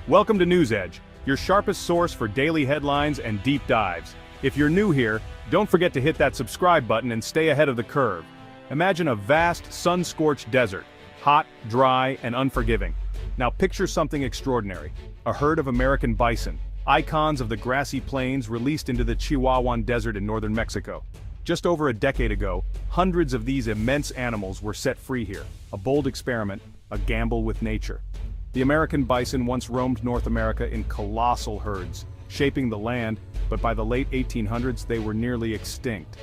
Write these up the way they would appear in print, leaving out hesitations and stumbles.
Welcome to News Edge, your sharpest source for daily headlines and deep dives. If you're new here, don't forget to hit that subscribe button and stay ahead of the curve. Imagine a vast, sun-scorched desert, hot, dry, and unforgiving. Now picture something extraordinary. A herd of American bison, icons of the grassy plains released into the Chihuahuan Desert in northern Mexico. Just over a decade ago, hundreds of these immense animals were set free here. A bold experiment, a gamble with nature. The American bison once roamed North America in colossal herds, shaping the land, but by the late 1800s they were nearly extinct.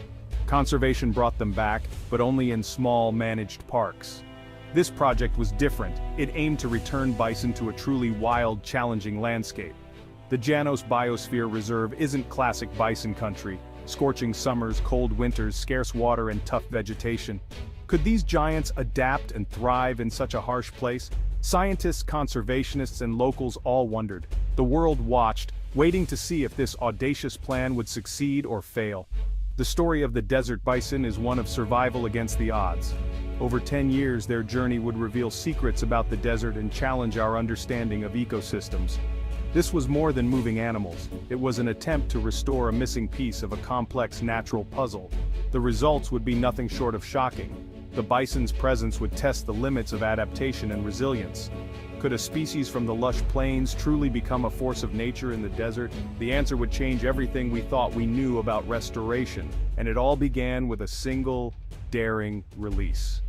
Conservation brought them back, but only in small, managed parks. This project was different. It aimed to return bison to a truly wild, challenging landscape. The Llanos Biosphere Reserve isn't classic bison country, scorching summers, cold winters, scarce water, and tough vegetation. Could these giants adapt and thrive in such a harsh place? Scientists, conservationists, and locals all wondered. The world watched, waiting to see if this audacious plan would succeed or fail. The story of the desert bison is one of survival against the odds. Over 10 years, their journey would reveal secrets about the desert and challenge our understanding of ecosystems. This was more than moving animals. It was an attempt to restore a missing piece of a complex natural puzzle. The results would be nothing short of shocking. The bison's presence would test the limits of adaptation and resilience. Could a species from the lush plains truly become a force of nature in the desert? The answer would change everything we thought we knew about restoration, and it all began with a single, daring release.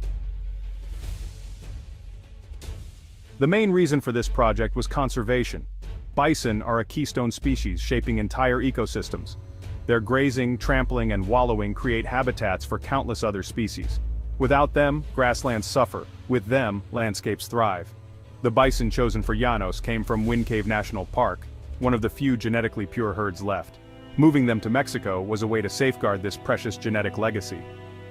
The main reason for this project was conservation. Bison are a keystone species shaping entire ecosystems. Their grazing, trampling, and wallowing create habitats for countless other species. Without them, grasslands suffer. With them, landscapes thrive. The bison chosen for Llanos came from Wind Cave National Park, one of the few genetically pure herds left. Moving them to Mexico was a way to safeguard this precious genetic legacy.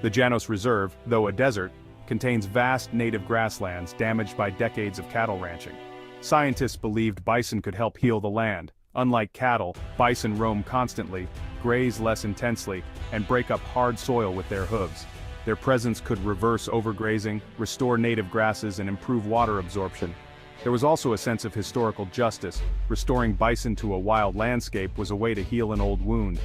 The Llanos Reserve, though a desert, contains vast native grasslands damaged by decades of cattle ranching. Scientists believed bison could help heal the land. Unlike cattle, bison roam constantly, graze less intensely, and break up hard soil with their hooves. Their presence could reverse overgrazing, restore native grasses, and improve water absorption. There was also a sense of historical justice. Restoring bison to a wild landscape was a way to heal an old wound.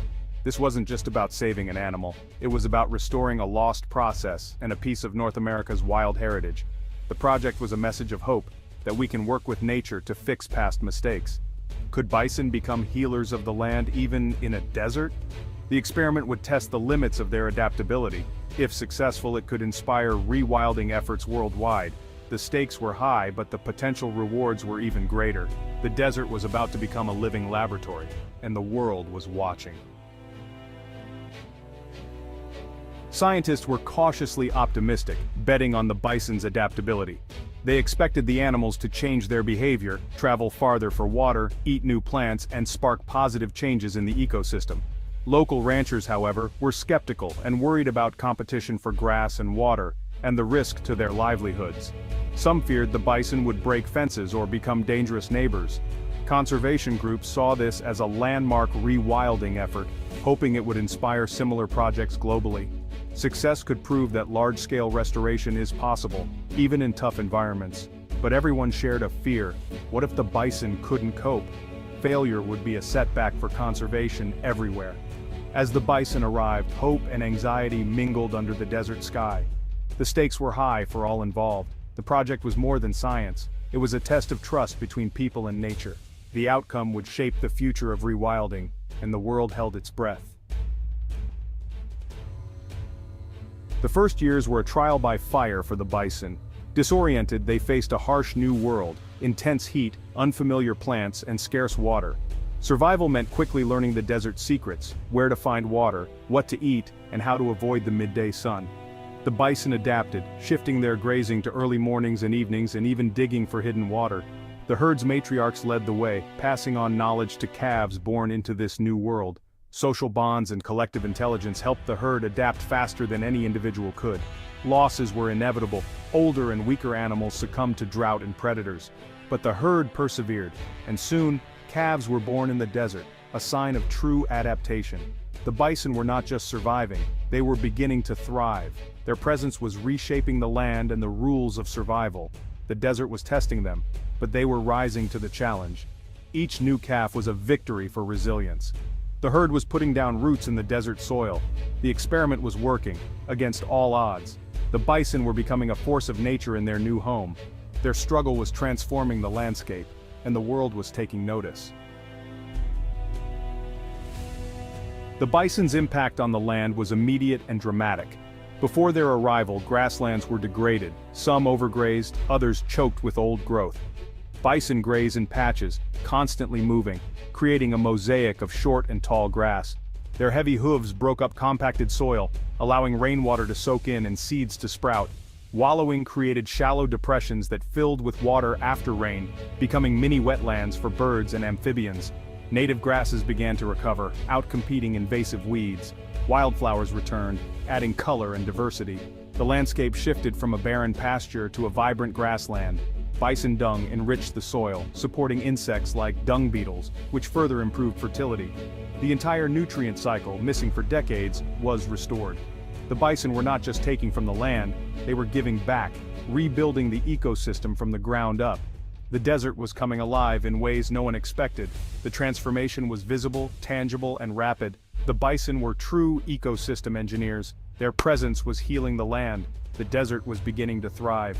This wasn't just about saving an animal, it was about restoring a lost process and a piece of North America's wild heritage. The project was a message of hope, that we can work with nature to fix past mistakes. Could bison become healers of the land even in a desert? The experiment would test the limits of their adaptability. If successful, it could inspire rewilding efforts worldwide. The stakes were high, but the potential rewards were even greater. The desert was about to become a living laboratory, and the world was watching. Scientists were cautiously optimistic, betting on the bison's adaptability. They expected the animals to change their behavior, travel farther for water, eat new plants, and spark positive changes in the ecosystem. Local ranchers, however, were skeptical and worried about competition for grass and water, and the risk to their livelihoods. Some feared the bison would break fences or become dangerous neighbors. Conservation groups saw this as a landmark rewilding effort, hoping it would inspire similar projects globally. Success could prove that large-scale restoration is possible, even in tough environments. But everyone shared a fear. What if the bison couldn't cope? Failure would be a setback for conservation everywhere. As the bison arrived, hope and anxiety mingled under the desert sky. The stakes were high for all involved. The project was more than science. It was a test of trust between people and nature. The outcome would shape the future of rewilding, and the world held its breath. The first years were a trial by fire for the bison. Disoriented, they faced a harsh new world, intense heat, unfamiliar plants, and scarce water. Survival meant quickly learning the desert's secrets, where to find water, what to eat, and how to avoid the midday sun. The bison adapted, shifting their grazing to early mornings and evenings and even digging for hidden water. The herd's matriarchs led the way, passing on knowledge to calves born into this new world. Social bonds and collective intelligence helped the herd adapt faster than any individual could. Losses were inevitable. Older and weaker animals succumbed to drought and predators. But the herd persevered, and soon, calves were born in the desert, a sign of true adaptation. The bison were not just surviving, they were beginning to thrive. Their presence was reshaping the land and the rules of survival. The desert was testing them, but they were rising to the challenge. Each new calf was a victory for resilience. The herd was putting down roots in the desert soil. The experiment was working, against all odds. The bison were becoming a force of nature in their new home. Their struggle was transforming the landscape, and the world was taking notice. The bison's impact on the land was immediate and dramatic. Before their arrival, grasslands were degraded, some overgrazed, others choked with old growth. Bison graze in patches, constantly moving, creating a mosaic of short and tall grass. Their heavy hooves broke up compacted soil, allowing rainwater to soak in and seeds to sprout. Wallowing created shallow depressions that filled with water after rain, becoming mini wetlands for birds and amphibians. Native grasses began to recover, outcompeting invasive weeds. Wildflowers returned, adding color and diversity. The landscape shifted from a barren pasture to a vibrant grassland. Bison dung enriched the soil, supporting insects like dung beetles, which further improved fertility. The entire nutrient cycle, missing for decades, was restored. The bison were not just taking from the land, they were giving back, rebuilding the ecosystem from the ground up. The desert was coming alive in ways no one expected. The transformation was visible, tangible, and rapid. The bison were true ecosystem engineers. Their presence was healing the land. The desert was beginning to thrive.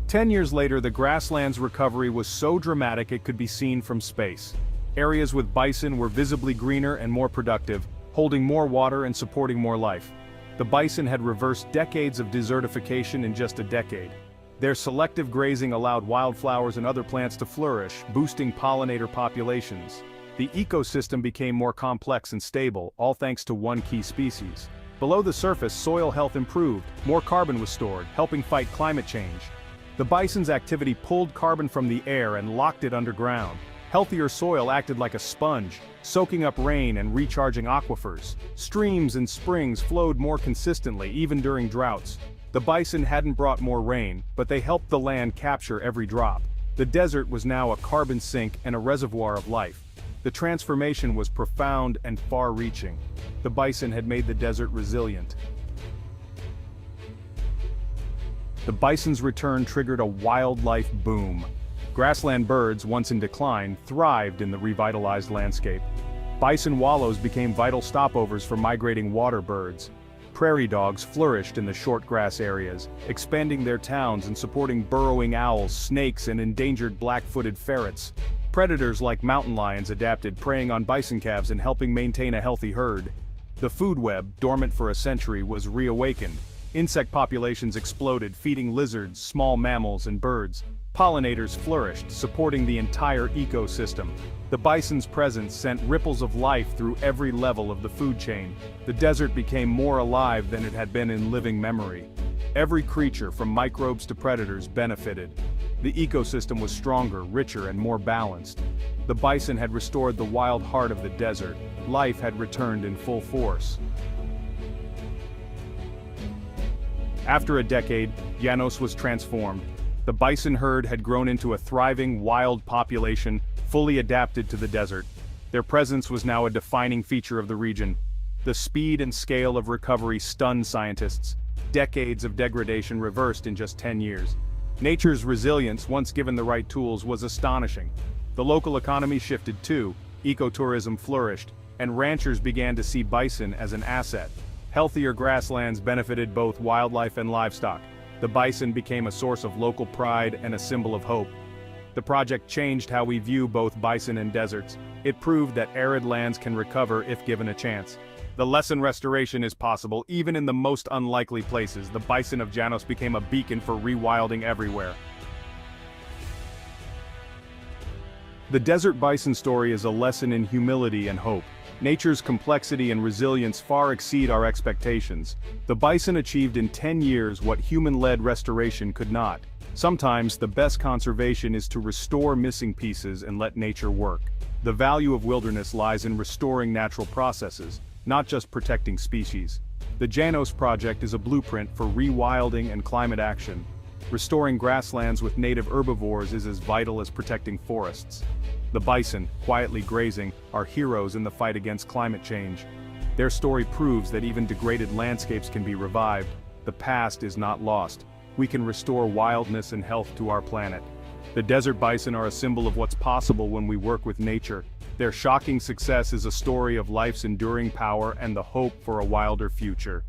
10 years later, the grassland's recovery was so dramatic it could be seen from space. Areas with bison were visibly greener and more productive, holding more water and supporting more life. The bison had reversed decades of desertification in just a decade. Their selective grazing allowed wildflowers and other plants to flourish, boosting pollinator populations. The ecosystem became more complex and stable, all thanks to one key species. Below the surface, soil health improved, more carbon was stored, helping fight climate change. The bison's activity pulled carbon from the air and locked it underground. Healthier soil acted like a sponge, soaking up rain and recharging aquifers. Streams and springs flowed more consistently, even during droughts. The bison hadn't brought more rain, but they helped the land capture every drop. The desert was now a carbon sink and a reservoir of life. The transformation was profound and far-reaching. The bison had made the desert resilient. The bison's return triggered a wildlife boom. Grassland birds, once in decline, thrived in the revitalized landscape. Bison wallows became vital stopovers for migrating water birds. Prairie dogs flourished in the short grass areas, expanding their towns and supporting burrowing owls, snakes, and endangered black-footed ferrets. Predators like mountain lions adapted, preying on bison calves and helping maintain a healthy herd. The food web, dormant for a century, was reawakened. Insect populations exploded, feeding lizards, small mammals, and birds. Pollinators flourished, supporting the entire ecosystem. The bison's presence sent ripples of life through every level of the food chain. The desert became more alive than it had been in living memory. Every creature, from microbes to predators, benefited. The ecosystem was stronger, richer, and more balanced. The bison had restored the wild heart of the desert. Life had returned in full force. After a decade, Llanos was transformed. The bison herd had grown into a thriving, wild population, fully adapted to the desert. Their presence was now a defining feature of the region. The speed and scale of recovery stunned scientists. Decades of degradation reversed in just 10 years. Nature's resilience, once given the right tools, was astonishing. The local economy shifted too, ecotourism flourished, and ranchers began to see bison as an asset. Healthier grasslands benefited both wildlife and livestock. The bison became a source of local pride and a symbol of hope. The project changed how we view both bison and deserts. It proved that arid lands can recover if given a chance. The lesson: restoration is possible, even in the most unlikely places. The bison of Llanos became a beacon for rewilding everywhere. The desert bison story is a lesson in humility and hope. Nature's complexity and resilience far exceed our expectations. The bison achieved in 10 years what human-led restoration could not. Sometimes, the best conservation is to restore missing pieces and let nature work. The value of wilderness lies in restoring natural processes, not just protecting species. The Llanos Project is a blueprint for rewilding and climate action. Restoring grasslands with native herbivores is as vital as protecting forests. The bison, quietly grazing, are heroes in the fight against climate change. Their story proves that even degraded landscapes can be revived. The past is not lost. we can restore wildness and health to our planet. The desert bison are a symbol of what's possible when we work with nature. Their shocking success is a story of life's enduring power and the hope for a wilder future.